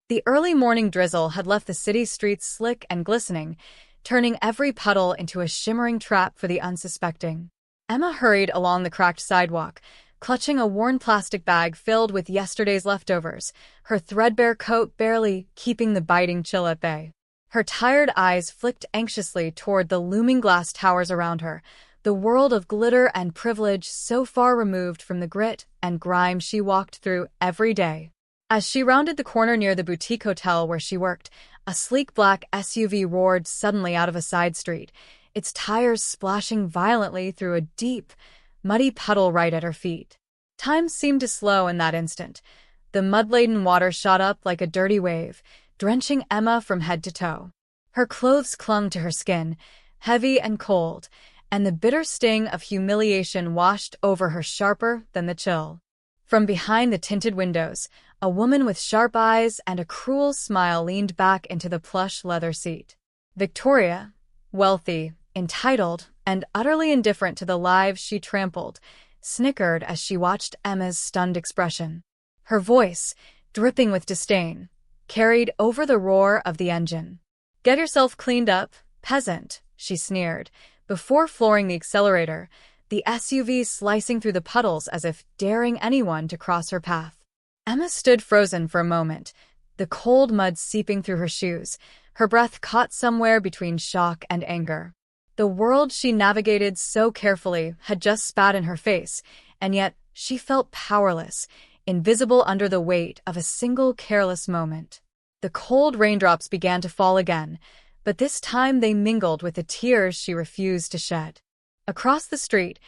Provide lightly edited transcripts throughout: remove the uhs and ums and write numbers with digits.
The early morning drizzle had left the city streets slick and glistening, turning every puddle into a shimmering trap for the unsuspecting. Emma hurried along the cracked sidewalk, clutching a worn plastic bag filled with yesterday's leftovers, her threadbare coat barely keeping the biting chill at bay. Her tired eyes flicked anxiously toward the looming glass towers around her, the world of glitter and privilege so far removed from the grit and grime she walked through every day. As she rounded the corner near the boutique hotel where she worked, a sleek black SUV roared suddenly out of a side street, its tires splashing violently through a deep, muddy puddle right at her feet. Time seemed to slow in that instant. The mud-laden water shot up like a dirty wave, drenching Emma from head to toe. Her clothes clung to her skin, heavy and cold, and the bitter sting of humiliation washed over her sharper than the chill. From behind the tinted windows, a woman with sharp eyes and a cruel smile leaned back into the plush leather seat. Victoria, wealthy, entitled, and utterly indifferent to the lives she trampled, snickered as she watched Emma's stunned expression. Her voice, dripping with disdain, carried over the roar of the engine. "Get yourself cleaned up, peasant," she sneered, before flooring the accelerator, the SUV slicing through the puddles as if daring anyone to cross her path. Emma stood frozen for a moment, the cold mud seeping through her shoes, her breath caught somewhere between shock and anger. The world she navigated so carefully had just spat in her face, and yet she felt powerless, invisible under the weight of a single careless moment. The cold raindrops began to fall again, but this time they mingled with the tears she refused to shed. Across the street,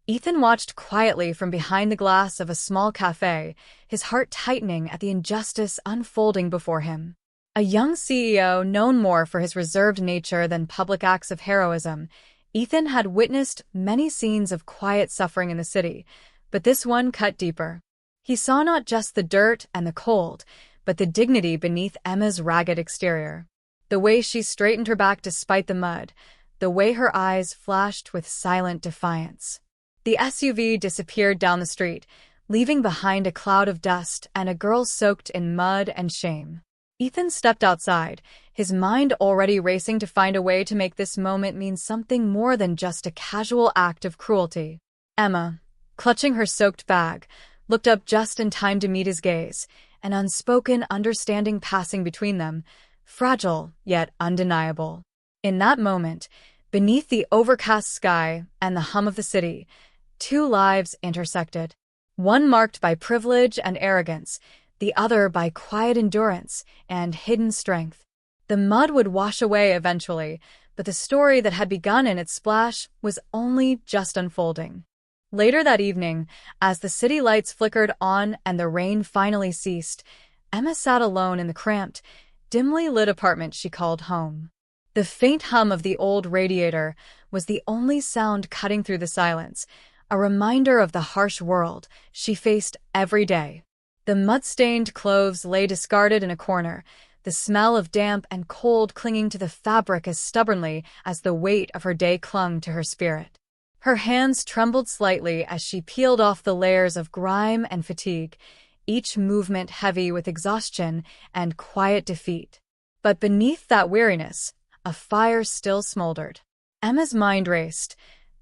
Ethan watched quietly from behind the glass of a small cafe, his heart tightening at the injustice unfolding before him. A young CEO known more for his reserved nature than public acts of heroism, Ethan had witnessed many scenes of quiet suffering in the city, but this one cut deeper. He saw not just the dirt and the cold, but the dignity beneath Emma's ragged exterior. The way she straightened her back despite the mud, the way her eyes flashed with silent defiance. The SUV disappeared down the street, leaving behind a cloud of dust and a girl soaked in mud and shame. Ethan stepped outside, his mind already racing to find a way to make this moment mean something more than just a casual act of cruelty. Emma, clutching her soaked bag, looked up just in time to meet his gaze, an unspoken understanding passing between them, fragile yet undeniable. In that moment, beneath the overcast sky and the hum of the city, two lives intersected, one marked by privilege and arrogance, the other by quiet endurance and hidden strength. The mud would wash away eventually, but the story that had begun in its splash was only just unfolding. Later that evening, as the city lights flickered on and the rain finally ceased, Emma sat alone in the cramped, dimly lit apartment she called home. The faint hum of the old radiator was the only sound cutting through the silence, a reminder of the harsh world she faced every day. The mud-stained clothes lay discarded in a corner, the smell of damp and cold clinging to the fabric as stubbornly as the weight of her day clung to her spirit. Her hands trembled slightly as she peeled off the layers of grime and fatigue, each movement heavy with exhaustion and quiet defeat. But beneath that weariness, a fire still smoldered. Emma's mind raced,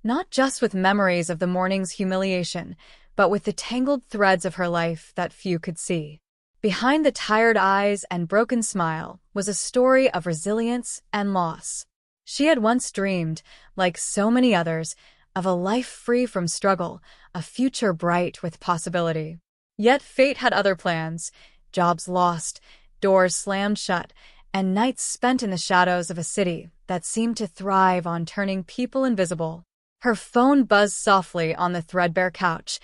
not just with memories of the morning's humiliation, but with the tangled threads of her life that few could see. Behind the tired eyes and broken smile was a story of resilience and loss. She had once dreamed, like so many others, of a life free from struggle, a future bright with possibility. Yet fate had other plans, jobs lost, doors slammed shut, and nights spent in the shadows of a city that seemed to thrive on turning people invisible. Her phone buzzed softly on the threadbare couch,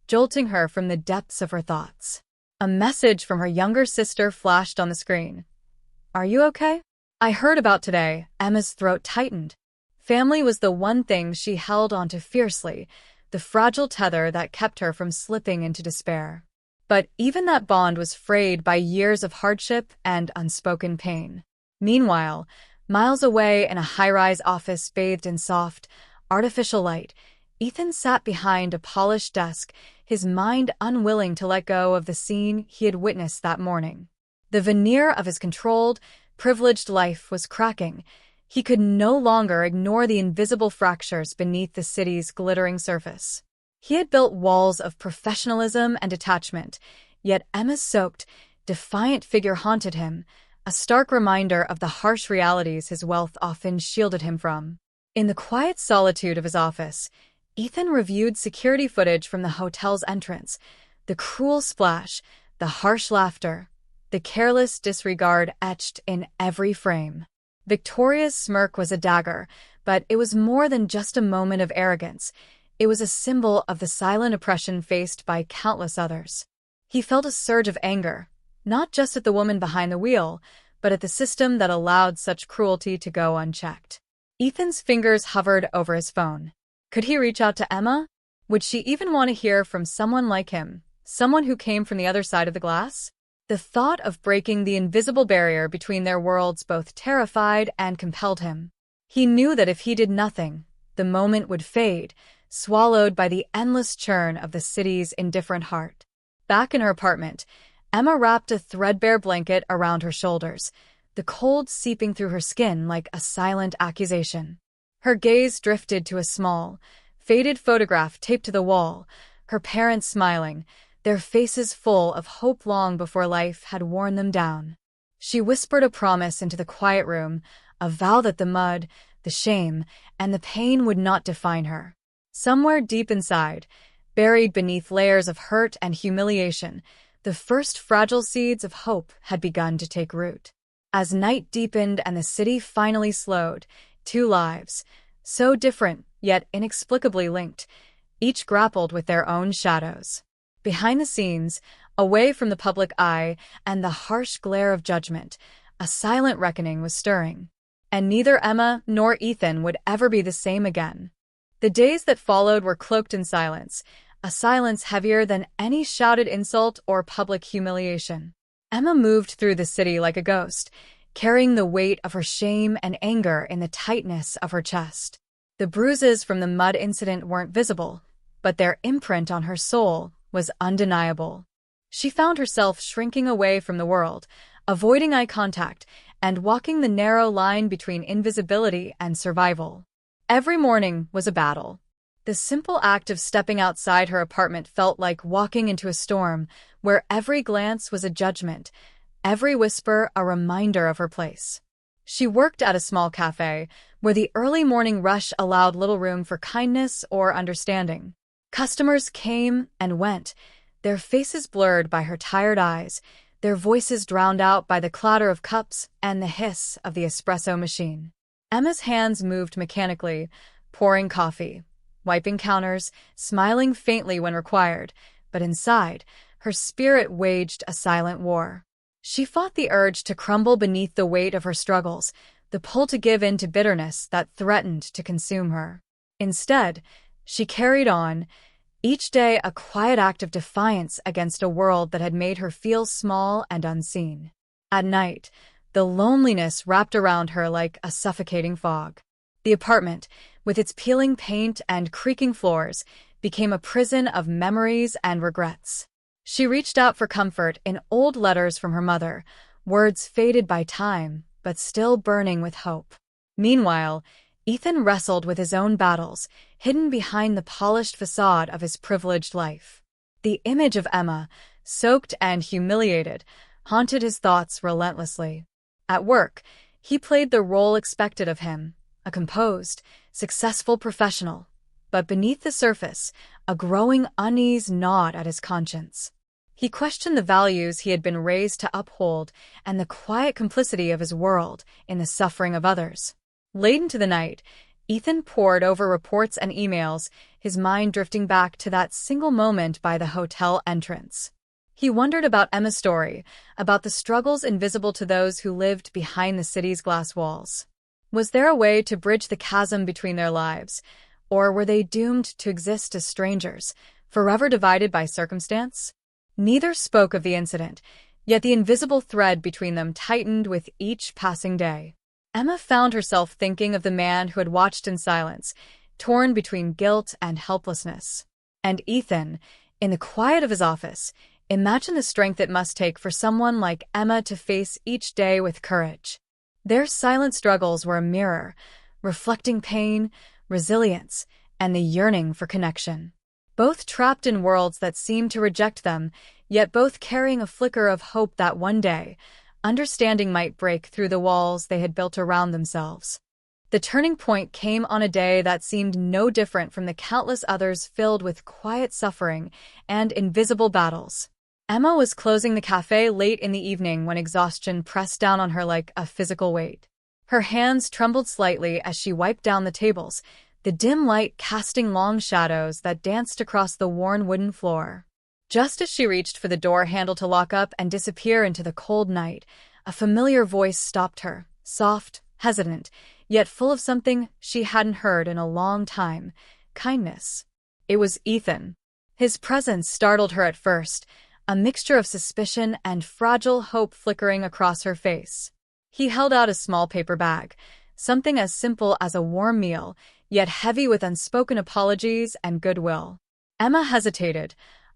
jolting her from the depths of her thoughts. A message from her younger sister flashed on the screen. "Are you okay?" "I heard about today." Emma's throat tightened. Family was the one thing she held onto fiercely, the fragile tether that kept her from slipping into despair. But even that bond was frayed by years of hardship and unspoken pain. Meanwhile, miles away in a high-rise office bathed in soft, artificial light, Ethan sat behind a polished desk, his mind unwilling to let go of the scene he had witnessed that morning. The veneer of his controlled, privileged life was cracking. He could no longer ignore the invisible fractures beneath the city's glittering surface. He had built walls of professionalism and detachment, yet Emma's soaked, defiant figure haunted him, a stark reminder of the harsh realities his wealth often shielded him from. In the quiet solitude of his office, Ethan reviewed security footage from the hotel's entrance. The cruel splash, the harsh laughter, the careless disregard etched in every frame. Victoria's smirk was a dagger, but it was more than just a moment of arrogance. It was a symbol of the silent oppression faced by countless others. He felt a surge of anger, not just at the woman behind the wheel, but at the system that allowed such cruelty to go unchecked. Ethan's fingers hovered over his phone. Could he reach out to Emma? Would she even want to hear from someone like him, someone who came from the other side of the glass? The thought of breaking the invisible barrier between their worlds both terrified and compelled him. He knew that if he did nothing, the moment would fade, swallowed by the endless churn of the city's indifferent heart. Back in her apartment, Emma wrapped a threadbare blanket around her shoulders, the cold seeping through her skin like a silent accusation. Her gaze drifted to a small, faded photograph taped to the wall, her parents smiling, their faces full of hope long before life had worn them down. She whispered a promise into the quiet room, a vow that the mud, the shame, and the pain would not define her. Somewhere deep inside, buried beneath layers of hurt and humiliation, the first fragile seeds of hope had begun to take root. As night deepened and the city finally slowed, two lives, so different yet inexplicably linked, each grappled with their own shadows. Behind the scenes, away from the public eye and the harsh glare of judgment, a silent reckoning was stirring. And neither Emma nor Ethan would ever be the same again. The days that followed were cloaked in silence, a silence heavier than any shouted insult or public humiliation. Emma moved through the city like a ghost, carrying the weight of her shame and anger in the tightness of her chest. The bruises from the mud incident weren't visible, but their imprint on her soul was undeniable. She found herself shrinking away from the world, avoiding eye contact, and walking the narrow line between invisibility and survival. Every morning was a battle. The simple act of stepping outside her apartment felt like walking into a storm, where every glance was a judgment, every whisper a reminder of her place. She worked at a small cafe, where the early morning rush allowed little room for kindness or understanding. Customers came and went, their faces blurred by her tired eyes, their voices drowned out by the clatter of cups and the hiss of the espresso machine. Emma's hands moved mechanically, pouring coffee, wiping counters, smiling faintly when required, but inside, her spirit waged a silent war. She fought the urge to crumble beneath the weight of her struggles, the pull to give in to bitterness that threatened to consume her. Instead, she carried on, each day a quiet act of defiance against a world that had made her feel small and unseen. At night, the loneliness wrapped around her like a suffocating fog. The apartment, with its peeling paint and creaking floors, became a prison of memories and regrets. She reached out for comfort in old letters from her mother, words faded by time, but still burning with hope. Meanwhile, Ethan wrestled with his own battles, hidden behind the polished facade of his privileged life. The image of Emma, soaked and humiliated, haunted his thoughts relentlessly. At work, he played the role expected of him, a composed, successful professional. But beneath the surface, a growing unease gnawed at his conscience. He questioned the values he had been raised to uphold and the quiet complicity of his world in the suffering of others. Late into the night, Ethan pored over reports and emails, his mind drifting back to that single moment by the hotel entrance. He wondered about Emma's story, about the struggles invisible to those who lived behind the city's glass walls. Was there a way to bridge the chasm between their lives, or were they doomed to exist as strangers, forever divided by circumstance? Neither spoke of the incident, yet the invisible thread between them tightened with each passing day. Emma found herself thinking of the man who had watched in silence, torn between guilt and helplessness. And Ethan, in the quiet of his office, Imagine the strength it must take for someone like Emma to face each day with courage. Their silent struggles were a mirror, reflecting pain, resilience, and the yearning for connection. Both trapped in worlds that seemed to reject them, yet both carrying a flicker of hope that one day, understanding might break through the walls they had built around themselves. The turning point came on a day that seemed no different from the countless others filled with quiet suffering and invisible battles. Emma was closing the cafe late in the evening when exhaustion pressed down on her like a physical weight. Her hands trembled slightly as she wiped down the tables, the dim light casting long shadows that danced across the worn wooden floor. Just as she reached for the door handle to lock up and disappear into the cold night, a familiar voice stopped her, soft, hesitant, yet full of something she hadn't heard in a long time: kindness. It was Ethan. His presence startled her at first, a mixture of suspicion and fragile hope flickering across her face. He held out a small paper bag, something as simple as a warm meal, yet heavy with unspoken apologies and goodwill. Emma hesitated,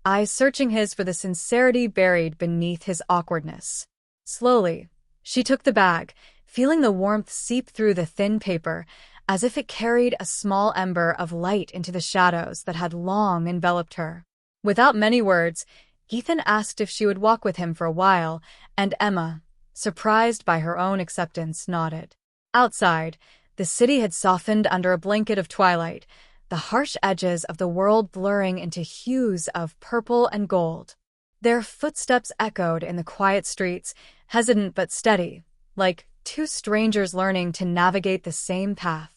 eyes searching his for the sincerity buried beneath his awkwardness. Slowly, she took the bag, feeling the warmth seep through the thin paper, as if it carried a small ember of light into the shadows that had long enveloped her. Without many words, Ethan asked if she would walk with him for a while, and Emma, surprised by her own acceptance, nodded. Outside, the city had softened under a blanket of twilight, the harsh edges of the world blurring into hues of purple and gold. Their footsteps echoed in the quiet streets, hesitant but steady, like two strangers learning to navigate the same path.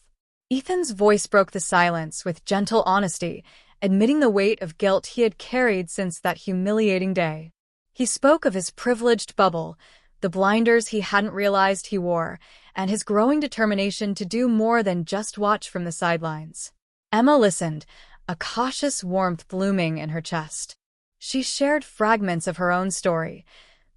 Ethan's voice broke the silence with gentle honesty, admitting the weight of guilt he had carried since that humiliating day. He spoke of his privileged bubble, the blinders he hadn't realized he wore, and his growing determination to do more than just watch from the sidelines. Emma listened, a cautious warmth blooming in her chest. She shared fragments of her own story,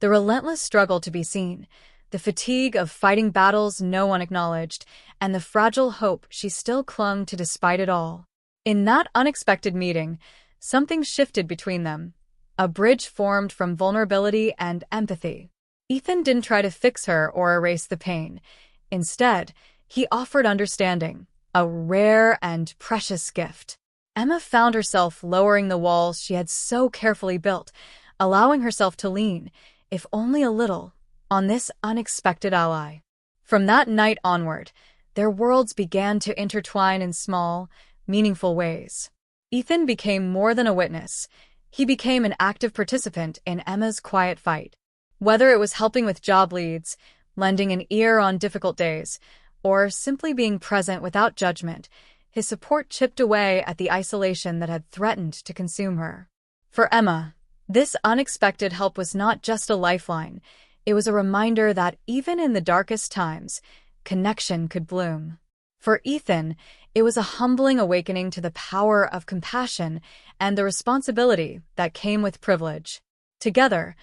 the relentless struggle to be seen, the fatigue of fighting battles no one acknowledged, and the fragile hope she still clung to despite it all. In that unexpected meeting, something shifted between them. A bridge formed from vulnerability and empathy. Ethan didn't try to fix her or erase the pain. Instead, he offered understanding, a rare and precious gift. Emma found herself lowering the walls she had so carefully built, allowing herself to lean, if only a little, on this unexpected ally. From that night onward, their worlds began to intertwine in small, meaningful ways. Ethan became more than a witness. He became an active participant in Emma's quiet fight. Whether it was helping with job leads, lending an ear on difficult days, or simply being present without judgment, his support chipped away at the isolation that had threatened to consume her. For Emma, this unexpected help was not just a lifeline, it was a reminder that even in the darkest times, connection could bloom. For Ethan, it was a humbling awakening to the power of compassion and the responsibility that came with privilege. Together,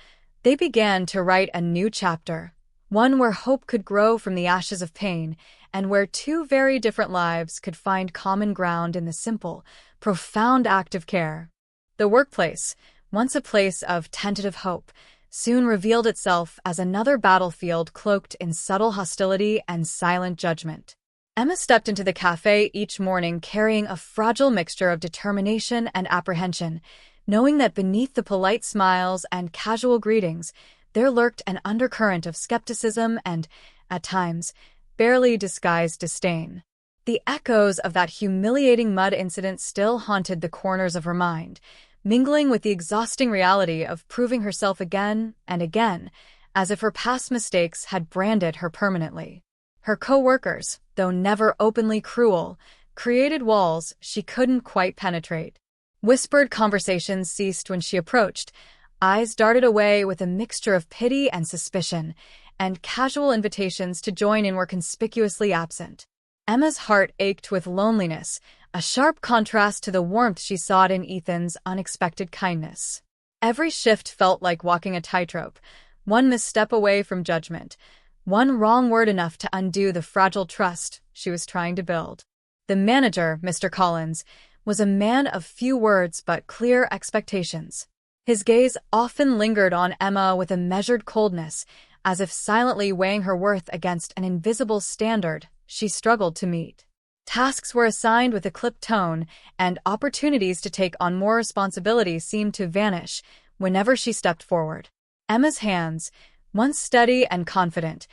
they began to write a new chapter, one where hope could grow from the ashes of pain, and where two very different lives could find common ground in the simple, profound act of care. The workplace, once a place of tentative hope, soon revealed itself as another battlefield cloaked in subtle hostility and silent judgment. Emma stepped into the cafe each morning carrying a fragile mixture of determination and apprehension, knowing that beneath the polite smiles and casual greetings, there lurked an undercurrent of skepticism and, at times, barely disguised disdain. The echoes of that humiliating mud incident still haunted the corners of her mind, mingling with the exhausting reality of proving herself again and again, as if her past mistakes had branded her permanently. Her co-workers, though never openly cruel, created walls she couldn't quite penetrate. Whispered conversations ceased when she approached, eyes darted away with a mixture of pity and suspicion, and casual invitations to join in were conspicuously absent. Emma's heart ached with loneliness, a sharp contrast to the warmth she sought in Ethan's unexpected kindness. Every shift felt like walking a tightrope, one misstep away from judgment, one wrong word enough to undo the fragile trust she was trying to build. The manager, Mr. Collins, was a man of few words but clear expectations. His gaze often lingered on Emma with a measured coldness, as if silently weighing her worth against an invisible standard she struggled to meet. Tasks were assigned with a clipped tone, and opportunities to take on more responsibility seemed to vanish whenever she stepped forward. Emma's hands, once steady and confident,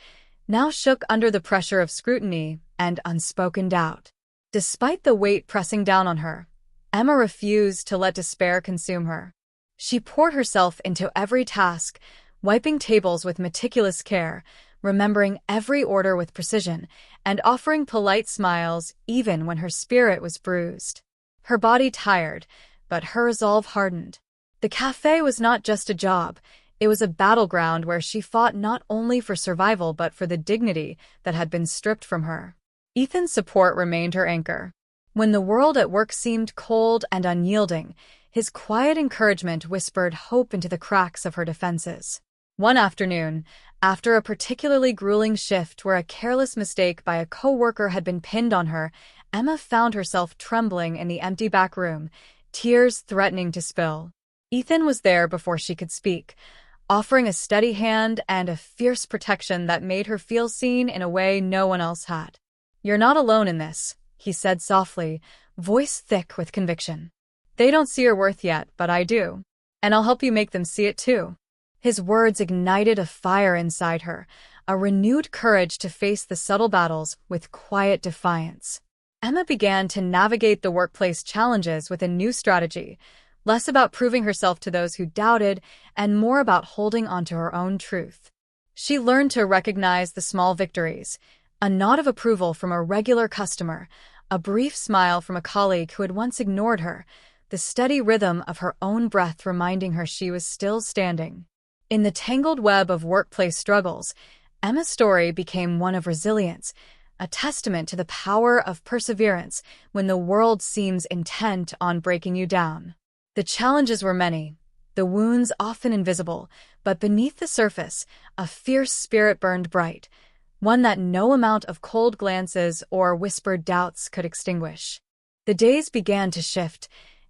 now shook under the pressure of scrutiny and unspoken doubt. Despite the weight pressing down on her, Emma refused to let despair consume her. She poured herself into every task, wiping tables with meticulous care, remembering every order with precision, and offering polite smiles even when her spirit was bruised. Her body tired, but her resolve hardened. The cafe was not just a job, it was a battleground where she fought not only for survival but for the dignity that had been stripped from her. Ethan's support remained her anchor. When the world at work seemed cold and unyielding, his quiet encouragement whispered hope into the cracks of her defenses. One afternoon, after a particularly grueling shift where a careless mistake by a coworker had been pinned on her, Emma found herself trembling in the empty back room, tears threatening to spill. Ethan was there before she could speak, offering a steady hand and a fierce protection that made her feel seen in a way no one else had. "You're not alone in this," he said softly, voice thick with conviction. "They don't see your worth yet, but I do. And I'll help you make them see it too." His words ignited a fire inside her, a renewed courage to face the subtle battles with quiet defiance. Emma began to navigate the workplace challenges with a new strategy, less about proving herself to those who doubted and more about holding onto her own truth. She learned to recognize the small victories, a nod of approval from a regular customer, a brief smile from a colleague who had once ignored her, the steady rhythm of her own breath reminding her she was still standing. In the tangled web of workplace struggles, Emma's story became one of resilience, a testament to the power of perseverance when the world seems intent on breaking you down. The challenges were many, the wounds often invisible, but beneath the surface, a fierce spirit burned bright, one that no amount of cold glances or whispered doubts could extinguish. The days began to shift,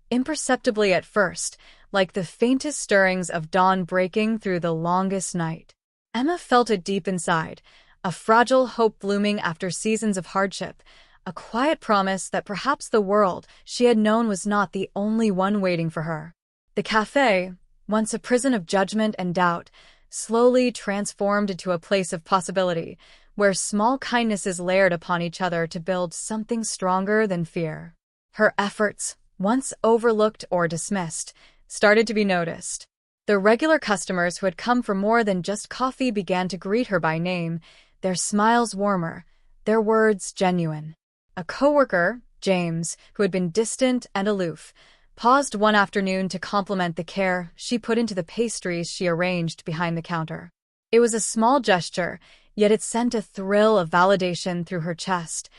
imperceptibly at first, like the faintest stirrings of dawn breaking through the longest night. Emma felt it deep inside, a fragile hope blooming after seasons of hardship, a quiet promise that perhaps the world she had known was not the only one waiting for her. The cafe, once a prison of judgment and doubt, slowly transformed into a place of possibility, where small kindnesses layered upon each other to build something stronger than fear. Her efforts, once overlooked or dismissed, started to be noticed. The regular customers who had come for more than just coffee began to greet her by name, their smiles warmer, their words genuine. A coworker, James, who had been distant and aloof, paused one afternoon to compliment the care she put into the pastries she arranged behind the counter. It was a small gesture, yet it sent a thrill of validation through her chest,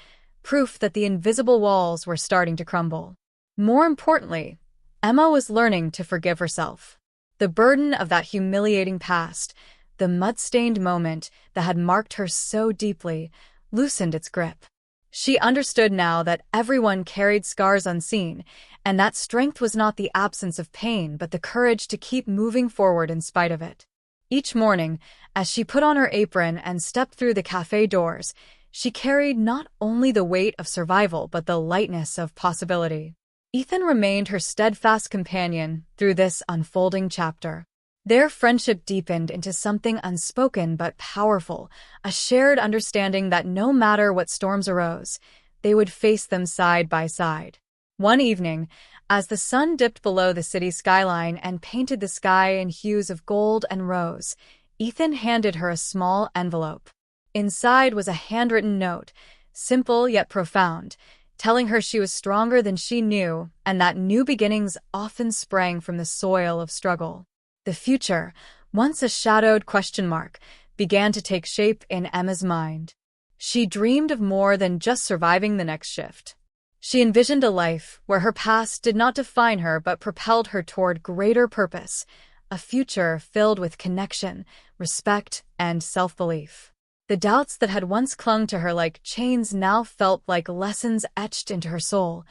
proof that the invisible walls were starting to crumble. More importantly, Emma was learning to forgive herself. The burden of that humiliating past, the mud-stained moment that had marked her so deeply, loosened its grip. She understood now that everyone carried scars unseen, and that strength was not the absence of pain but the courage to keep moving forward in spite of it. Each morning, as she put on her apron and stepped through the cafe doors, she carried not only the weight of survival but the lightness of possibility. Ethan remained her steadfast companion through this unfolding chapter. Their friendship deepened into something unspoken but powerful, a shared understanding that no matter what storms arose, they would face them side by side. One evening, as the sun dipped below the city skyline and painted the sky in hues of gold and rose, Ethan handed her a small envelope. Inside was a handwritten note, simple yet profound, telling her she was stronger than she knew and that new beginnings often sprang from the soil of struggle. The future, once a shadowed question mark, began to take shape in Emma's mind. She dreamed of more than just surviving the next shift. She envisioned a life where her past did not define her but propelled her toward greater purpose, a future filled with connection, respect, and self-belief. The doubts that had once clung to her like chains now felt like lessons etched into her soul,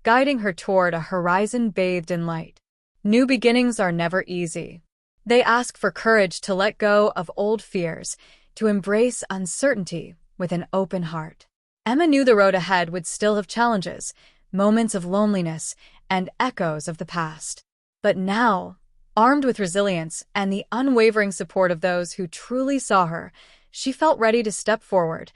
guiding her toward a horizon bathed in light. New beginnings are never easy. They ask for courage to let go of old fears, to embrace uncertainty with an open heart. Emma knew the road ahead would still have challenges, moments of loneliness, and echoes of the past. But now, armed with resilience and the unwavering support of those who truly saw her, she felt ready to step forward,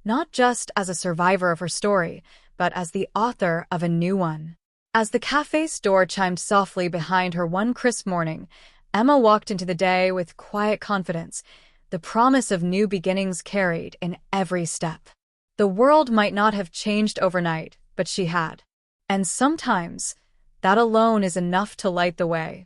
not just as a survivor of her story, but as the author of a new one. As the cafe's door chimed softly behind her one crisp morning, Emma walked into the day with quiet confidence, the promise of new beginnings carried in every step. The world might not have changed overnight, but she had. And sometimes, that alone is enough to light the way.